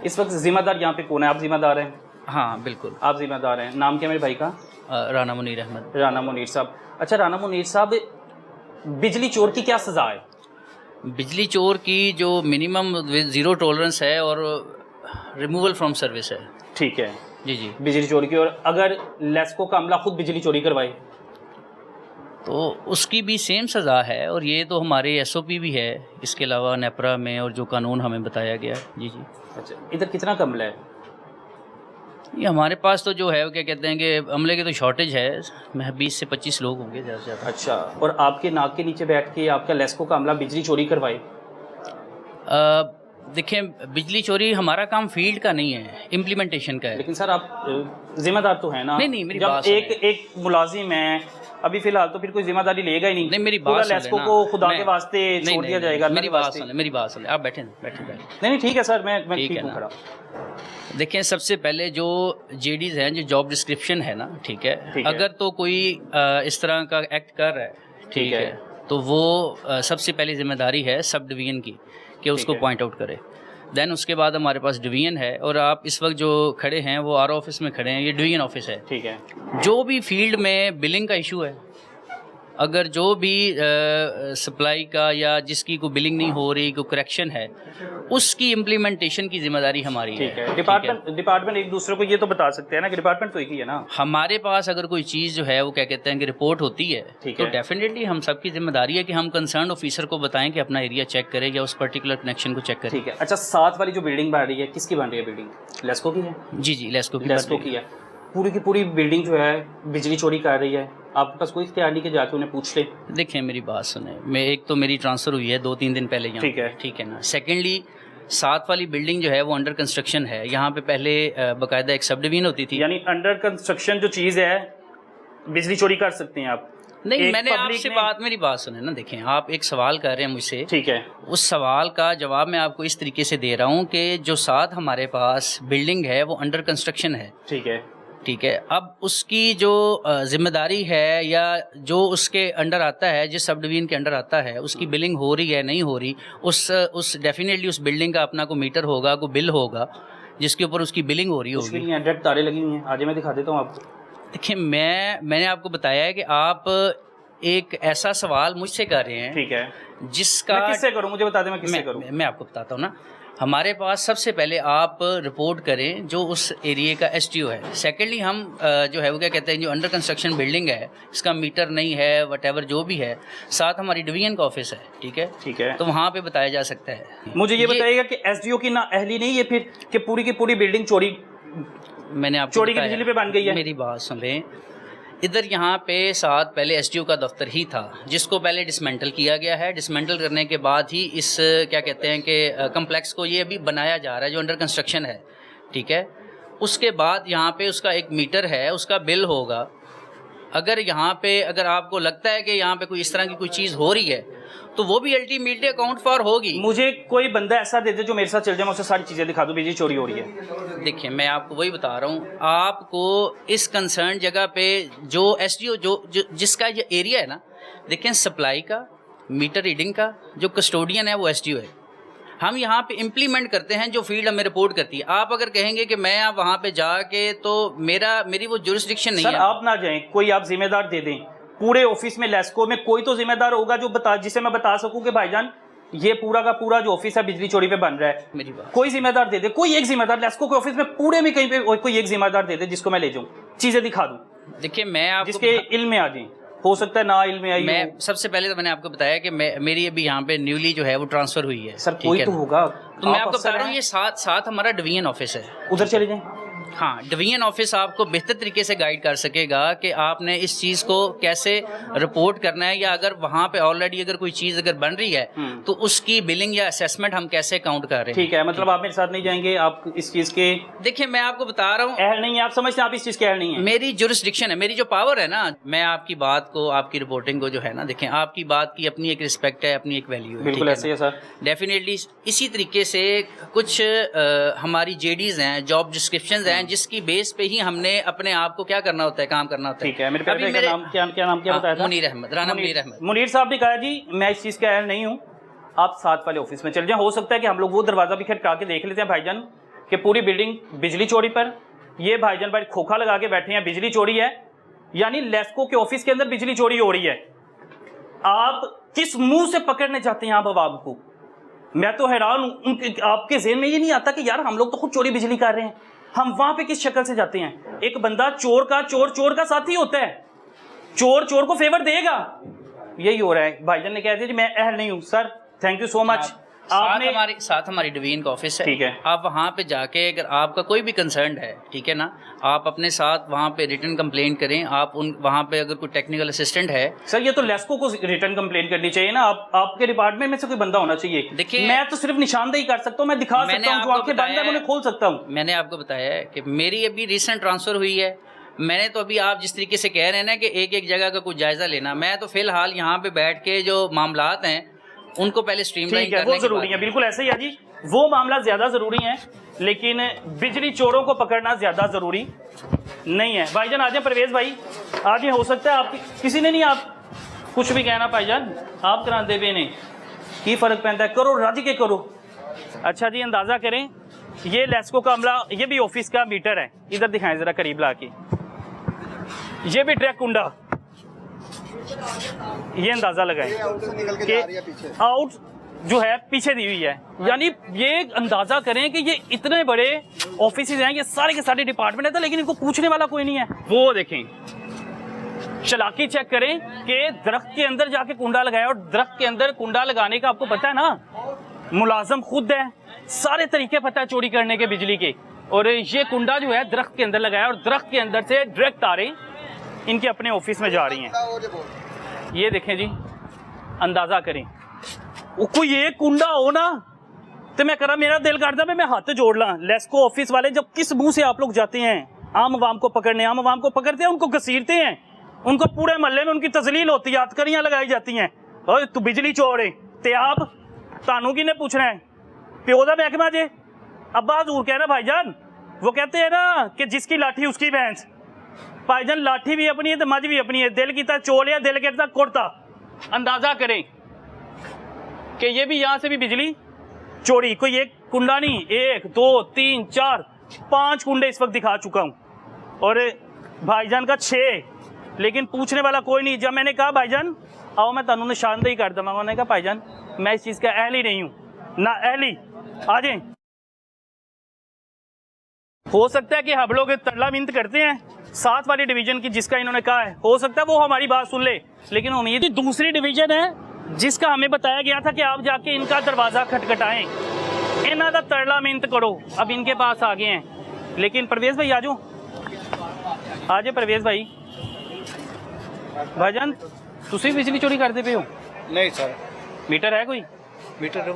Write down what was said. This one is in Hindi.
इस वक्त जिम्मेदार यहाँ पे कौन है? आप जिम्मेदार हैं? हाँ बिल्कुल, आप जिम्मेदार हैं। नाम क्या है मेरे भाई का? राना मुनीर अहमद। राना मुनीर साहब। अच्छा राना मुनीर साहब, बिजली चोर की क्या सज़ा है? बिजली चोर की जो मिनिमम ज़ीरो टॉलरेंस है और रिमूवल फ्रॉम सर्विस है। ठीक है जी जी। बिजली चोरी की। और अगर लेस्को का अमला खुद बिजली चोरी करवाए तो उसकी भी सेम सज़ा है, और ये तो हमारे एसओपी भी है, इसके अलावा नेपरा में और जो कानून हमें बताया गया है। जी जी। अच्छा इधर कितना का अमला है? ये हमारे पास तो जो है वो क्या कहते हैं कि अमले की तो शॉर्टेज है, 20 से 25 लोग होंगे ज़्यादा से ज़्यादा। अच्छा, और आपके नाक के नीचे बैठ के आपका लेस्को का अमला बिजली चोरी करवाए? देखें, बिजली चोरी हमारा काम फील्ड का नहीं है, इम्प्लीमेंटेशन का है। लेकिन सर आप जिम्मेदार तो है ना? नहीं, मेरी जब बात एक मुलाजिम है अभी फिलहाल, तो फिर कोई जिम्मेदारी लेगा ही नहीं। मेरी पूरा बात सुन लेस्को लेना। को खुदा के वास्ते छोड़ दिया जाएगा। मेरी बात सुन ले, आप बैठे। नहीं ठीक है सर, मैं ठीक हूँ खड़ा। देखें, सबसे पहले जो जेडीज हैं, जो जॉब डिस्क्रिप्शन है ना, ठीक है, अगर तो कोई इस तरह का एक्ट कर रहा है, ठीक है, तो वो सबसे पहली जिम्मेदारी है सब डिवीजन की कि उसको पॉइंट आउट करे। देन उसके बाद हमारे पास डिवीजन है, और आप इस वक्त जो खड़े हैं वो आर ऑफिस में खड़े हैं, ये डिवीजन ऑफिस है। ठीक है। जो भी फील्ड में बिलिंग का इशू है, अगर जो भी सप्लाई का या जिसकी कोई बिलिंग नहीं हो रही, कोई करेक्शन है, उसकी इम्प्लीमेंटेशन की जिम्मेदारी हमारी है। ठीक है। डिपार्टमेंट एक दूसरे को ये तो बता सकते हैं ना कि डिपार्टमेंट तो एक ही है ना। हमारे पास अगर कोई चीज़ जो है वो क्या कहते हैं कि रिपोर्ट होती है, तो डेफिनेटली हम सबकी जिम्मेदारी है कि हम कंसर्न ऑफिसर को बताएं कि अपना एरिया चेक करें या उस पर्टिकुलर कनेक्शन को चेक करें। ठीक है। अच्छा, साथ वाली जो बिल्डिंग बन रही है, किसकी बन रही है बिल्डिंग? लेस्को की है? जी जी, लेस्को की है। पूरी की पूरी बिल्डिंग जो है बिजली चोरी कर रही है, आपके पास कोई इख्तियार नहीं कि जाके उन्हें पूछ ले? देखें, मेरी बात सुने, मैं एक तो मेरी ट्रांसफ़र हुई है 2-3 दिन पहले यहाँ। ठीक है ना। सेकेंडली, साथ वाली बिल्डिंग जो है वो अंडर कंस्ट्रक्शन है। यहाँ पे पहले बाकायदा एक सब डिवीजन होती थी। यानी अंडर कंस्ट्रक्शन जो चीज़ है बिजली चोरी कर सकते हैं आप? नहीं, मैंने आपसे मेरी बात सुने ना। देखें, आप एक सवाल कर रहे हैं मुझसे, ठीक है, उस सवाल का जवाब मैं आपको इस तरीके से दे रहा हूँ कि जो साथ हमारे पास बिल्डिंग है वो अंडर कंस्ट्रक्शन है। ठीक है। अब उसकी जो जिम्मेदारी है या जो उसके अंडर आता है, जिस सब डिवीजन के अंडर आता है, उसकी बिलिंग हो रही है नहीं हो रही, उस डेफिनेटली उस बिल्डिंग का अपना कोई मीटर होगा, कोई बिल होगा जिसके ऊपर उसकी बिलिंग हो रही होगी। रेड तारे लगी हुई हैं, आगे मैं दिखा देता हूँ आपको। देखिए, मैंने आपको बताया है कि आप एक ऐसा सवाल मुझसे कर रहे हैं, ठीक है, जिसका मैं किससे करूं? मुझे बता दें, मैं किससे करूं? मैं आपको बताता हूँ ना। हमारे पास सबसे पहले आप रिपोर्ट करें जो उस एरिया का एसटीओ है। सेकेंडली, हम जो है वो क्या कहते हैं, जो अंडर कंस्ट्रक्शन बिल्डिंग है, इसका मीटर नहीं है, वटेवर जो भी है, साथ हमारी डिवीजन का ऑफिस है। ठीक है, तो वहाँ पे बताया जा सकता है। मुझे ये बताइएगा कि एसडीओ की ना अहली नहीं है फिर कि पूरी की पूरी बिल्डिंग चोरी, मैंने आपको चोरी की बिजली पे बन गई है? मेरी बात सुन लें, इधर यहाँ पे साथ पहले एसडीओ का दफ्तर ही था, जिसको पहले डिसमेंटल किया गया है। डिसमेंटल करने के बाद ही इस क्या कहते हैं कि कम्प्लेक्स को ये अभी बनाया जा रहा है जो अंडर कंस्ट्रक्शन है। ठीक है, उसके बाद यहाँ पे उसका एक मीटर है, उसका बिल होगा। अगर यहाँ पे अगर आपको लगता है कि यहाँ पे कोई इस तरह की कोई चीज़ हो रही है, तो वो भी अल्टीमेटली अकाउंट फॉर होगी। मुझे कोई बंदा ऐसा दे दे जो मेरे साथ चल जाए, मैं उसे सारी चीज़ें दिखा दूँ बिजली चोरी हो रही है। देखिए, मैं आपको वही बता रहा हूँ, आपको इस कंसर्न जगह पे जो एसडीओ जो जिसका ये एरिया है ना, देखें, सप्लाई का, मीटर रीडिंग का जो कस्टोडियन है वो एसडीओ है। हम यहाँ पे इम्प्लीमेंट करते हैं जो फील्ड हमें रिपोर्ट करती है। आप अगर कहेंगे कि मैं आप वहाँ पे जाके, तो मेरी वो जुरिस्डिक्शन नहीं है। सर, आप ना जाएं, कोई आप जिम्मेदार दे दें। पूरे ऑफिस में, लेस्को में कोई तो जिम्मेदार होगा जो जिसे मैं बता सकूं कि भाईजान ये पूरा का पूरा जो ऑफिस है बिजली चोरी पे बन रहा है। मेरी बात, कोई जिम्मेदार दे दे, कोई एक जिम्मेदार लेस्को के ऑफिस में पूरे में कहीं पे कोई एक जिम्मेदार दे दे जिसको मैं ले जाऊं, चीजें दिखा दूं। देखिए, मैं आपको जिसके इल्म में आ जाए, हो सकता है ना इल्म में आई। मैं सबसे पहले तो मैंने आपको बताया कि मेरी अभी यहाँ पे न्यूली जो है वो ट्रांसफर हुई है। सर, कोई तो होगा। तो मैं आपको बता रहा हूँ, ये साथ हमारा डिवीजन ऑफिस है, उधर चले जाएं। हाँ, डिवीजन ऑफिस आपको बेहतर तरीके से गाइड कर सकेगा कि आपने इस चीज़ को कैसे रिपोर्ट करना है, या अगर वहाँ पे ऑलरेडी अगर कोई चीज़ अगर बन रही है तो उसकी बिलिंग या असेसमेंट हम कैसे काउंट कर रहे हैं। ठीक है, मतलब आप मेरे साथ नहीं जाएंगे, आप इस चीज़ के, देखिए, मैं आपको बता रहा हूँ, अहल नहीं है, आप समझते हैं, आप इस चीज़ के अहल नहीं है। मेरी जुरिस्डिक्शन है, मेरी जो पावर है ना, मैं आपकी बात को, आपकी रिपोर्टिंग को जो है ना, देखें, आपकी बात की अपनी एक रिस्पेक्ट है, अपनी एक वैल्यू है। बिल्कुल ऐसे ही है सर। डेफिनेटली इसी तरीके से कुछ हमारी जेडीज हैं, जॉब डिस्क्रिप्शंस हैं, जिसकी बेस पे ही हमने अपने आप को क्या करना होता है, काम करना होता है। ठीक है, मेरे नाम क्या बताया था? मुनीर अहमद, राना मुनीर अहमद। मुनीर साहब ने कहा जी मैं इस चीज़ का अहल नहीं हूँ, आप साथ वाले ऑफिस में चल जाएं। हो सकता है कि हम लोग वो दरवाज़ा भी खटका के देख लेते हैं भाईजान कि पूरी बिल्डिंग बिजली चोरी पर, ये भाईजान भाई खोखा लगा के बैठे हैं, बिजली चोरी है, यानी लेस्को के ऑफिस के अंदर बिजली चोरी हो रही है। आप किस मुंह से पकड़ने चाहते हैं आप अवाम को? मैं तो हैरान हूं, आपके ज़हन में ये नहीं आता कि यार हम लोग तो खुद चोरी बिजली कर रहे हैं, हम वहां पे किस शक्ल से जाते हैं? एक बंदा चोर का साथी होता है, चोर को फेवर देगा। यही हो रहा है। भाईजान ने कह दिया जी मैं अहल नहीं हूं। Sir thank you so much. आपने साथ हमारी डिवीजन का ऑफिस है, ठीक है, आप वहाँ पे जाके अगर आपका कोई भी कंसर्न है, ठीक है ना, आप अपने साथ वहाँ पे रिटर्न कंप्लेंट करें। आप उन वहाँ पे अगर कोई टेक्निकल असिस्टेंट है, सर ये तो लेस्को को रिटर्न कंप्लेंट करनी चाहिए ना, आपके डिपार्टमेंट में से कोई बंदा होना चाहिए। देखिए मैं तो सिर्फ निशानदेही कर सकता हूँ, मैं दिखा सकता हूँ, जो आंखें बंद है उन्हें खोल सकता हूँ। मैंने आपको बताया है कि मेरी अभी रिसेंट ट्रांसफर हुई है। मैंने तो अभी आप जिस तरीके से कह रहे हैं ना कि एक एक जगह का कुछ जायजा लेना, मैं तो फिलहाल यहाँ पे बैठ के जो मामलात हैं उनको पहले स्ट्रीमलाइन करने वो जरूरी है, बिल्कुल ऐसे ही है जी, वो मामला ज्यादा जरूरी है, लेकिन बिजली चोरों को पकड़ना ज्यादा जरूरी नहीं है। भाईजान आ जाए, परवेज भाई आ जाए। हो सकता है आप किसी ने नहीं, आप कुछ भी कहना भाईजान, आप करा दे बेने की फर्क पैंता है, करो राजी के करो। अच्छा जी, अंदाजा करें, ये लेस्को का अमला, ये भी ऑफिस का मीटर है, इधर दिखाएं जरा करीब ला के, ये भी ट्रैक कुंडा, ये अंदाजा लगाएं कि आउट जो है पीछे दी हुई है, यानी ये अंदाजा करें कि ये इतने बड़े ऑफिस हैं, ये सारे के सारे डिपार्टमेंट है, लेकिन इनको पूछने वाला कोई नहीं है। वो देखें, चालाकी चेक करें कि दरख्त के अंदर जाके कुंडा लगाया, और दरख्त के अंदर कुंडा लगाने का आपको पता है ना, मुलाजम खुद है, सारे तरीके पता है चोरी करने के बिजली के, और ये कुंडा जो है दरख्त के अंदर लगाया, और दरख्त के अंदर से डायरेक्ट तारें इनके अपने ऑफिस में जा रही हैं। ये देखें जी, अंदाजा करें, कोई एक कुंडा हो ना तो मैं करा, मेरा दिल करता है मैं हाथ जोड़ ला। लेस्को ऑफिस वाले जब किस मुंह से आप लोग जाते हैं आम आवाम को पकड़ने, आम आवाम को पकड़ते हैं, उनको घसीटते हैं, उनको पूरे मोहल्ले में उनकी तजलील होती है, हथकड़ियां लगाई जाती हैं, और तू बिजली चोर है ते आप तानू की ने पूछना है, प्यो दा महकमा जे अब्बा हजूर कहना भाईजान, वो कहते हैं ना कि जिसकी लाठी उसकी भैंस। भाईजान लाठी भी अपनी है तो मज भी अपनी है, दिल की चोल या दिल कहता कुर्ता। अंदाजा करें कि ये भी यहाँ से भी बिजली चोरी, कोई एक कुंडा नहीं, 1 2 3 4 5 कुंडे इस वक्त दिखा चुका हूँ, और भाईजान का 6, लेकिन पूछने वाला कोई नहीं। जब मैंने कहा भाईजान आओ मैं तनु निशानदेही कर दूँगा, उन्होंने कहा भाईजान मैं इस चीज़ का अहल ही नहीं हूँ, ना अहली, आ जाए। हो सकता है कि हम लोग तरला मिन्नत करते हैं साथ वाली डिवीजन की, जिसका इन्होंने कहा है, हो सकता है वो हमारी बात सुन ले, लेकिन उम्मीद दूसरी डिवीजन है जिसका हमें बताया गया था कि आप जाके इनका दरवाज़ा खटखटाएं, इन्हों का तरला मिन्नत करो। अब इनके पास आ गए हैं, लेकिन परवेज भाई आ जाओ, आ जाए परवेज भाई। भाईजान तुसी बिजली चोरी करते पे हो? नहीं सर। मीटर है कोई? मीटर